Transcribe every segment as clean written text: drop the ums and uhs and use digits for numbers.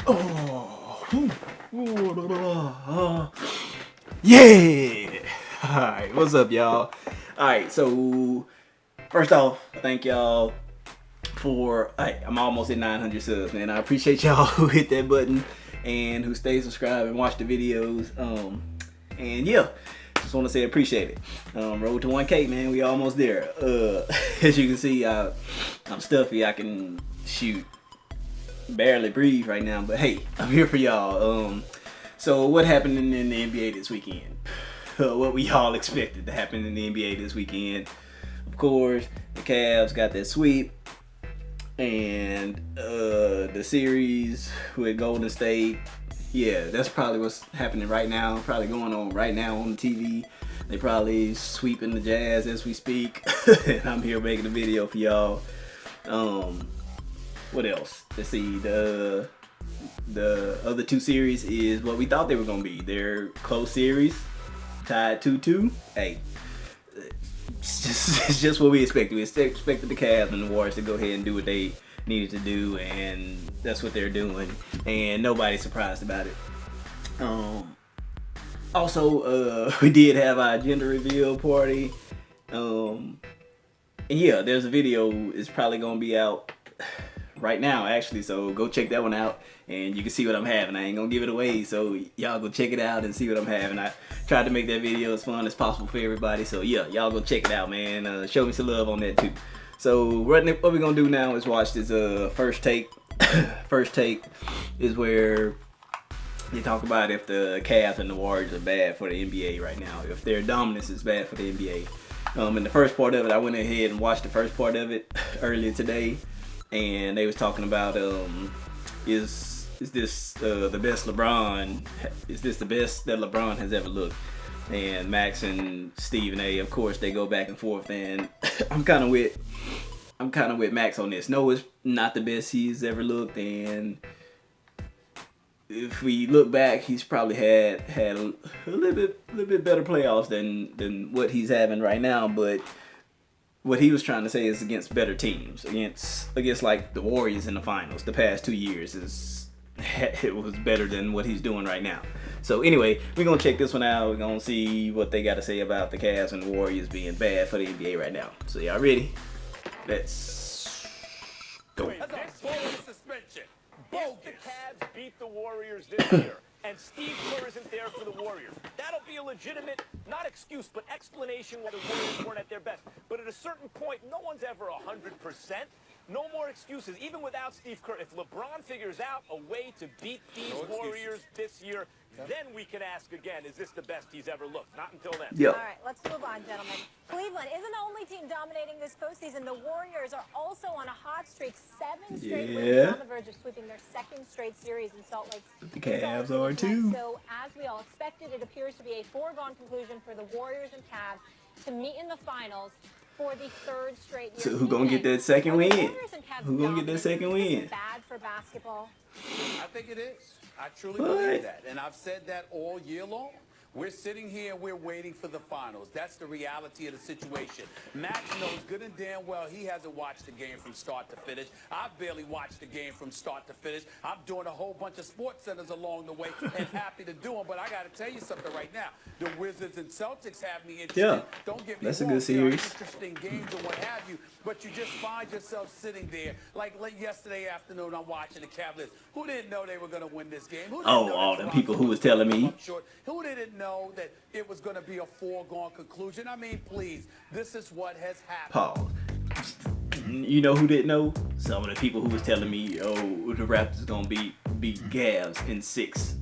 Yeah. Alright, what's up, y'all? Alright, so first off, thank y'all for I'm almost at 900 subs, man. I appreciate y'all who hit that button and who stay subscribed and watch the videos. And yeah, just want to say appreciate it. Road to 1K, man. We almost there. As you can see, I'm stuffy. I can shoot barely breathe right now, but hey, I'm here for y'all. So what happened in the NBA this weekend? What we all expected to happen in the NBA this weekend. Of course, the Cavs got that sweep, and the series with Golden State. Yeah, that's probably what's happening right now. Probably going on right now on the TV. They probably sweeping the Jazz as we speak, and I'm here making a video for y'all. What else? Let's see. The other two series is what we thought they were gonna be. They're close series, tied 2-2. Hey, it's just what we expected. We expected the Cavs and the Warriors to go ahead and do what they needed to do, and that's what they're doing. And nobody's surprised about it. Also, we did have our gender reveal party. And yeah, there's a video. It's probably gonna be out right now, actually, so go check that one out and you can see what I'm having. I ain't gonna give it away, so y'all go check it out and see what I'm having. I tried to make that video as fun as possible for everybody, so yeah, y'all go check it out, man. Show me some love on that too. So what we're gonna do now is watch this first take. First take is where they talk about if the Cavs and the Warriors are bad for the NBA right now, if their dominance is bad for the NBA. In the first part of it, I went ahead and watched the first part of it earlier today, and they was talking about is this the best LeBron? Is this the best that LeBron has ever looked? And Max and Stephen A, of course, they go back and forth, and I'm kind of with Max on this. No, it's not the best he's ever looked, and if we look back, he's probably had a little bit better playoffs than what he's having right now, but what he was trying to say is against better teams, against like the Warriors in the finals. The past 2 years it was better than what he's doing right now. So anyway, we're gonna check this one out. We're gonna see what they got to say about the Cavs and the Warriors being bad for the NBA right now. So y'all ready? Let's go. Suspension. If the Cavs beat the Warriors this year, and Steve Kerr isn't there for the Warriors, that'll be a legitimate, not excuse, but explanation why the Warriors weren't at their best. But at a certain point, no one's ever 100%. No more excuses, even without Steve Kerr. If LeBron figures out a way to beat these Warriors this year, then we can ask again, is this the best he's ever looked? Not until then. Yep. All right, let's move on, gentlemen. Cleveland isn't the only team dominating this postseason. The Warriors are also on a hot streak, 7 straight wins, on the verge of sweeping their second straight series in Salt Lake. The Cavs are too. So, as we all expected, it appears to be a foregone conclusion for the Warriors and Cavs to meet in the finals for the third straight year. So who gonna get that second win? Who gonna get that second win? Bad for basketball. I think it is. I truly believe that. And I've said that all year long. We're sitting here and we're waiting for the finals. That's the reality of the situation. Max knows good and damn well he hasn't watched the game from start to finish. I've barely watched the game from start to finish. I'm doing a whole bunch of sports centers along the way and happy to do them. But I got to tell you something right now. The Wizards and Celtics have me interested. Yeah, don't get me that's a wrong. good series. Interesting games and what have you. But you just find yourself sitting there. Like yesterday afternoon, I'm watching the Cavaliers. Who didn't know they were going to win this game? Who didn't know all the people who was telling me. Who didn't know that it was going to be a foregone conclusion? I mean, please, this is what has happened. Paul, you know who didn't know? Some of the people who was telling me, oh, the Raptors gonna beat Cavs in 6.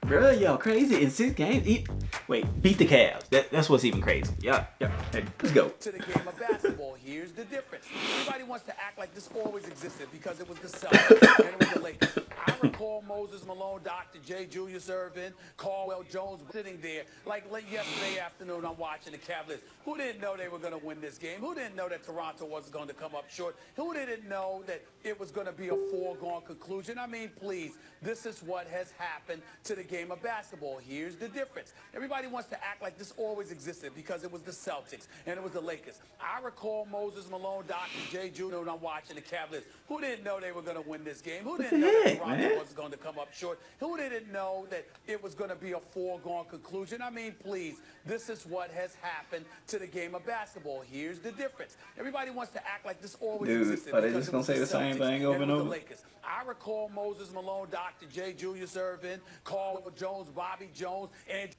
Bro, y'all crazy? In 6 games? Beat the Cavs. That's what's even crazy. Yeah. Hey, let's go. To the game of basketball, here's the difference. Everybody wants to act like this always existed because it was the Celtics and it was the Lakers. I recall Moses Malone, Dr. J. Julius Erving, Caldwell Jones sitting there like yesterday afternoon. I'm watching the Cavaliers. Who didn't know they were going to win this game? Who didn't know that Toronto was going to come up short? Who didn't know that it was going to be a foregone conclusion? I mean, please, this is what has happened to the game of basketball. Here's the difference. Everybody wants to act like this always existed because it was the Celtics and it was the Lakers. I recall Moses Malone, Dr. J. Jr. when I'm watching the Cavaliers. Who didn't know they were going to win this game? Who didn't know that man. was going to come up short. Who didn't know that it was going to be a foregone conclusion? I mean, please, this is what has happened to the game of basketball. Here's the difference. Everybody wants to act like this always existed. Are they because just it gonna was say the same Celtics thing over it and was the over? Lakers. I recall Moses Malone, Dr. J. Julius Erving, Carl Jones, Bobby Jones, and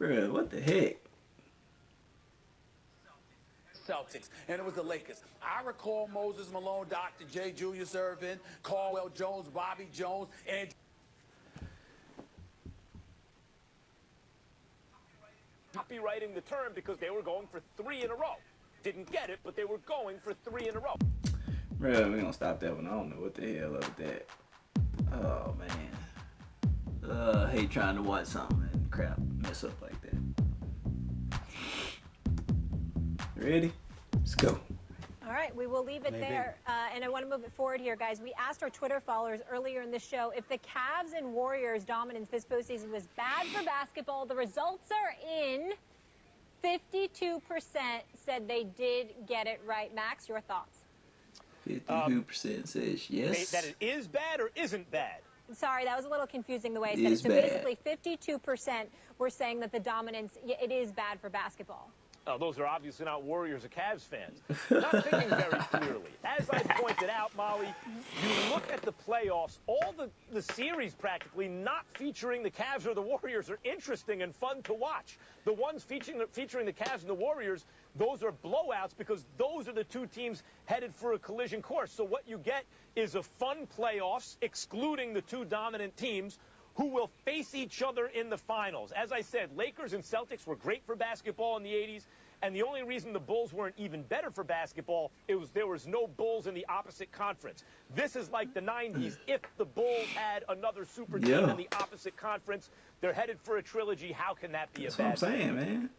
Bruh, what the heck? Celtics, and it was the Lakers. I recall Moses Malone, Dr. J. Julius Erving, Caldwell Jones, Bobby Jones, and Copywriting the term because they were going for 3 in a row. Didn't get it, but they were going for 3 in a row. Bruh, we gonna stop that one. I don't know what the hell up with that. Oh man. I hate trying to watch something and crap mess up like that. Ready? Let's go. All right, we will leave it there. And I want to move it forward here, guys. We asked our Twitter followers earlier in the show if the Cavs and Warriors dominance this postseason was bad for basketball. The results are in. 52% said they did get it right. Max, your thoughts? 52% says yes. That it is bad or isn't bad? Sorry, that was a little confusing the way I said it. Is So bad. basically, 52% were saying that the dominance, it is bad for basketball. Oh, those are obviously not Warriors or Cavs fans. Not thinking very clearly. As I pointed out, Molly, you look at the playoffs, all the series practically not featuring the Cavs or the Warriors are interesting and fun to watch. The ones featuring the Cavs and the Warriors, those are blowouts because those are the two teams headed for a collision course. So what you get is a fun playoffs, excluding the two dominant teams, who will face each other in the finals. As I said, Lakers and Celtics were great for basketball in the 80s, and the only reason the Bulls weren't even better for basketball, there was no Bulls in the opposite conference. This is like the 90s. If the Bulls had another super team in the opposite conference, they're headed for a trilogy. How can that be That's a bad what I'm saying, man.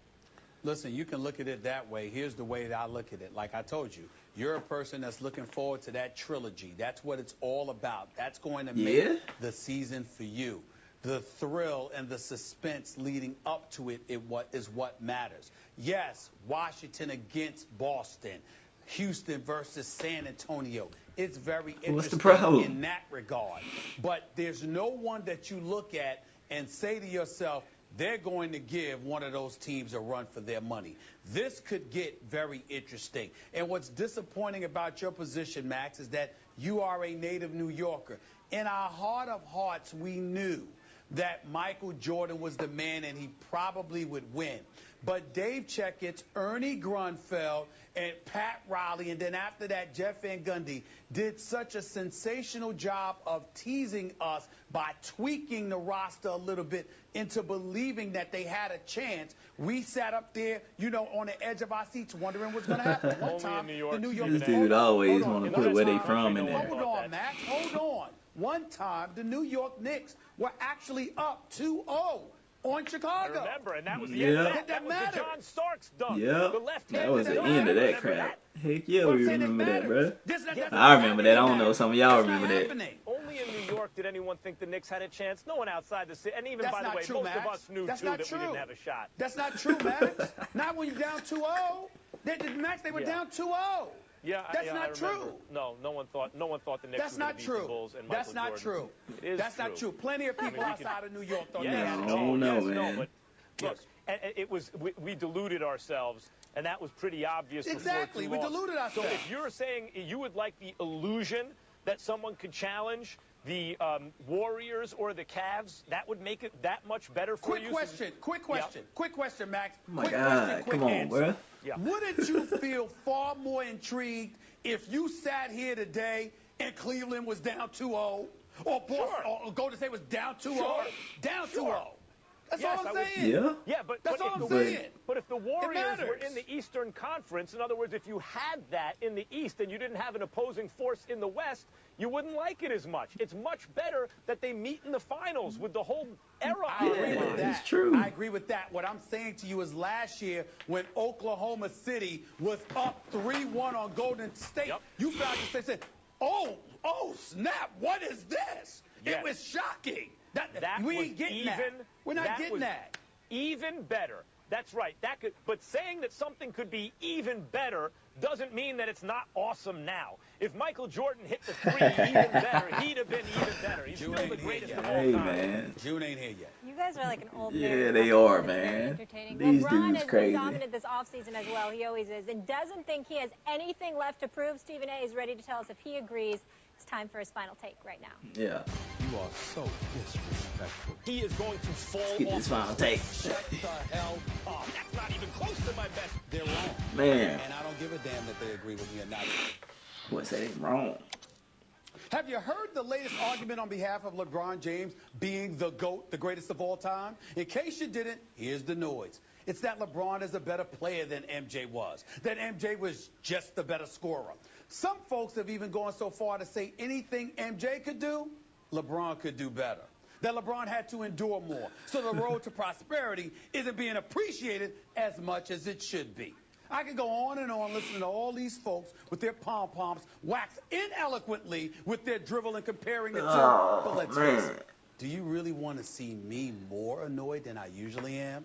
Listen, you can look at it that way. Here's the way that I look at it. Like I told you, you're a person that's looking forward to that trilogy. That's what it's all about. That's going to make the season for you. The thrill and the suspense leading up to it is what matters. Yes, Washington against Boston, Houston versus San Antonio. It's very interesting What's the problem in that regard. But there's no one that you look at and say to yourself, they're going to give one of those teams a run for their money. This could get very interesting. And what's disappointing about your position, Max, is that you are a native New Yorker. In our heart of hearts, we knew that Michael Jordan was the man and he probably would win. But Dave Checketts, Ernie Grunfeld, and Pat Riley, and then after that, Jeff Van Gundy, did such a sensational job of teasing us by tweaking the roster a little bit into believing that they had a chance. We sat up there, you know, on the edge of our seats wondering what's going to happen. One time, the New York... This dude always want to put where they from in there. Hold on, Max. Hold on. One time, the New York Knicks were actually up 2-0 on Chicago. I remember, and that was the end of that. That was the John Starks dunk. The left-handed that was the dunk. end of that Remember crap. that? Heck yeah, we remember that, bro. That's I remember that. I don't know. Some of y'all That's not remember that. happening. Only in New York did anyone think the Knicks had a chance. No one outside the city. And even, That's by the not way, true, most Max. of us knew, That's too, not that true. we didn't have a shot. That's not true, Max. Not when you're down 2-0. Max, they were down 2-0. Yeah, That's I not remember. true. No one thought the Knicks That's were going not to beat the true. Bulls and Michael That's not Jordan. true. It is That's not true. Plenty of people outside of New York thought they had a No, chance. no, man. But look, it was we deluded ourselves, and that was pretty obvious. Exactly, before too we long. deluded ourselves. So if you're saying you would like the illusion that someone could challenge the Warriors or the Cavs, that would make it that much better for you. Quick question, Max. Oh my quick God, question, quick come on, answer. bro. Yeah. Wouldn't you feel far more intrigued if you sat here today and Cleveland was down 2-0, or Boston, or Golden State was down 2-0, Sure. down 2-0? Sure. That's Yes, all I I'm would- saying. Yeah, but That's all if I'm the- saying. But if the Warriors were matters. in the Eastern Conference, in other words, if you had that in the East and you didn't have an opposing force in the West, you wouldn't like it as much. It's much better that they meet in the finals with the whole era. I agree with that. it's true. I agree with that. What I'm saying to you is last year when Oklahoma City was up 3-1 on Golden State, you found yourself saying, oh, snap, what is this? Yes. It was shocking. That we was ain't getting even, that. We're not getting was that. Even better That's right. That could, but saying that something could be even better doesn't mean that it's not awesome now. If Michael Jordan hit the three even better, he'd have been even better. He's June still ain't the here greatest yet. of all Hey, time. man. June ain't here yet. You guys are like an old Yeah, married they couple. are, It's very man. entertaining. These LeBron dudes has crazy. been dominant this offseason as well. He always is. And doesn't think he has anything left to prove. Stephen A. is ready to tell us if he agrees. It's time for his final take right now. Yeah. You are so disrespectful. He is going to fall Get off. this final take. Shut the hell up. That's not even close to my best. They're wrong. Man. And I don't give a damn that they agree with me or not. Boy, say they wrong. Have you heard the latest argument on behalf of LeBron James being the GOAT, the greatest of all time? In case you didn't, here's the noise. It's that LeBron is a better player than MJ was, that MJ was just the better scorer. Some folks have even gone so far to say anything MJ could do, LeBron could do better. That LeBron had to endure more, so the road to prosperity isn't being appreciated as much as it should be. I could go on and on listening to all these folks with their pom-poms wax ineloquently with their drivel and comparing it to. But let's face it, do you really want to see me more annoyed than I usually am?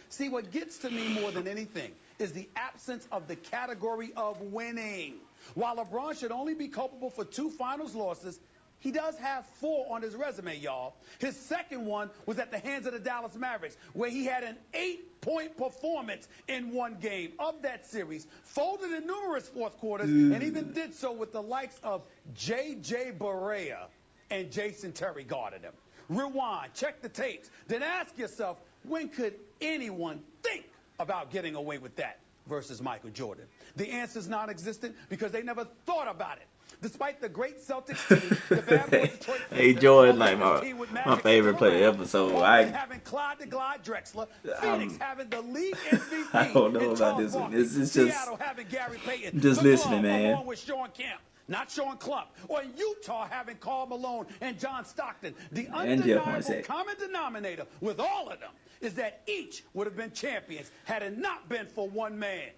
See, what gets to me more than anything is the absence of the category of winning. While LeBron should only be culpable for 2 finals losses, he does have 4 on his resume, y'all. His second one was at the hands of the Dallas Mavericks, where he had an 8-point performance in one game of that series, folded in numerous fourth quarters, and even did so with the likes of J.J. Barea and Jason Terry guarded him. Rewind, check the tapes, then ask yourself, when could anyone think about getting away with that versus Michael Jordan? The answer is non-existent because they never thought about it. Despite the great Celtics team, the bad boy Detroit Hey, Pistons, Jordan, the like Lakers team with my Magic favorite player still ever. So Boston having Clyde the Glide Drexler, Phoenix having the league MVP. I don't know in about Charles this one. Barkley, It's just Seattle having Gary Payton, just the listening, Glove, man. along with Sean Kemp. Not Sean Klump, or Utah having Karl Malone and John Stockton. The And Jeff undeniable Hornacek. common denominator with all of them is that each would have been champions had it not been for one man,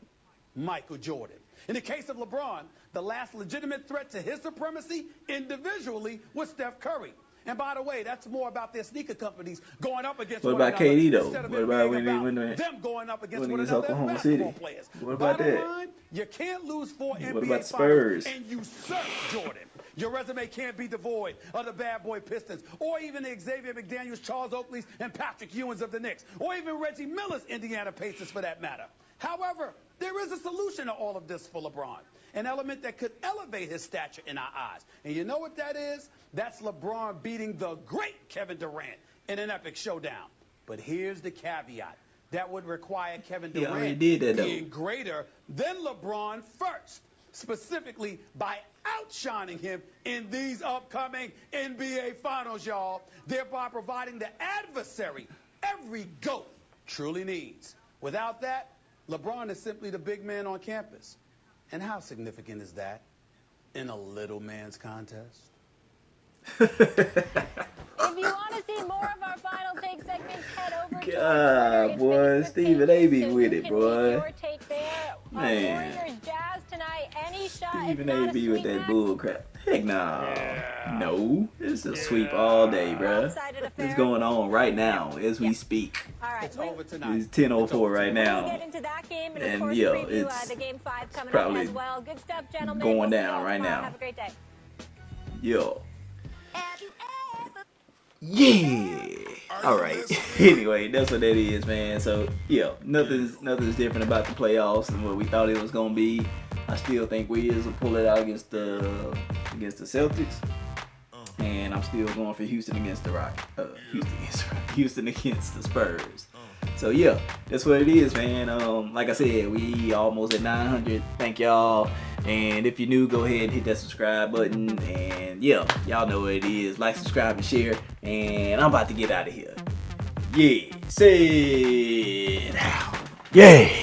Michael Jordan. In the case of LeBron, the last legitimate threat to his supremacy individually was Steph Curry. And by the way, that's more about their sneaker companies going up against What one about another KD though? instead of What it about being when about them going up against when one against another as Oklahoma basketball City? players. What about Bottom that? line, you can't lose 4 NBA What about the finals Spurs? and usurp Jordan. Your resume can't be devoid of the bad boy Pistons, or even the Xavier McDaniels, Charles Oakleys, and Patrick Ewings of the Knicks, or even Reggie Miller's Indiana Pacers for that matter. However, there is a solution to all of this for LeBron, an element that could elevate his stature in our eyes. And you know what that is? That's LeBron beating the great Kevin Durant in an epic showdown. But here's the caveat. That would require Kevin He already Durant did that, though. being greater than LeBron first, specifically by outshining him in these upcoming NBA Finals, y'all, thereby providing the adversary every GOAT truly needs. Without that, LeBron is simply the big man on campus. And how significant is that in a little man's contest? If you want to see more of our final take segments, head over to our Twitter. It's boy, Facebook Stephen page, A. be so with you it, can boy. leave your take there. Man. Warriors Jazz tonight. Any shot? Stephen It's not A. be with sweep that match. bull crap. Heck no. No. It's a sweep all day, bruh. Lopsided affair. It's going on right now as we speak. All right. It's over tonight. It's 10:04 right We'll now. get into that game and, of And, course, yeah, preview it's the Game 5 coming up probably as well. Good stuff, gentlemen. going We'll see down y'all right tomorrow. now. Have a great day. Yo. Yeah. All right. Anyway, that's what that is, man. So yeah, nothing's different about the playoffs and what we thought it was gonna be. I still think Wiz will pull it out against the Celtics, and I'm still going for Houston against the Rockets. Houston against the Spurs. So yeah, that's what it is, man. Like I said, we almost at 900. Thank y'all. And if you're new, go ahead and hit that subscribe button. And yeah, y'all know what it is. Like, subscribe, and share. And I'm about to get out of here. Yeah, say it out. Yeah.